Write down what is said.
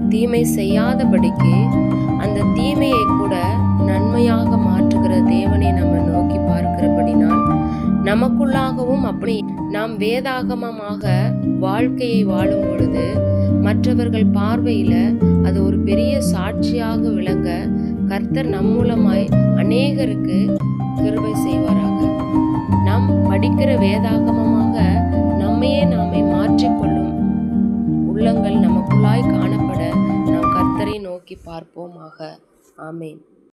தீமை செய்யாதபடிக்கு அந்த தீமையை கூட நன்மையாக மாற்றுகிற தேவனை நம்ம நோக்கி பார்க்கிறபடினால் நமக்குள்ளாகவும் அப்படி நாம் வேதாகமமாக வாழ்க்கையை வாழும் பொழுது மற்றவர்கள் பார்வையில அது ஒரு பெரிய சாட்சியாக விளங்க கர்த்தர் நம் மூலமாய் அநேகருக்கு கிருபை செய்வாராக. நாம் படிக்கிற வேதாகமமாக நம்மையே நாமே மாற்றிக்கொள்ளும் உள்ளங்கள் நமக்குள்ளாய் காணப்பட நாம் கர்த்தரை நோக்கி பார்ப்போமாக. ஆமேன்.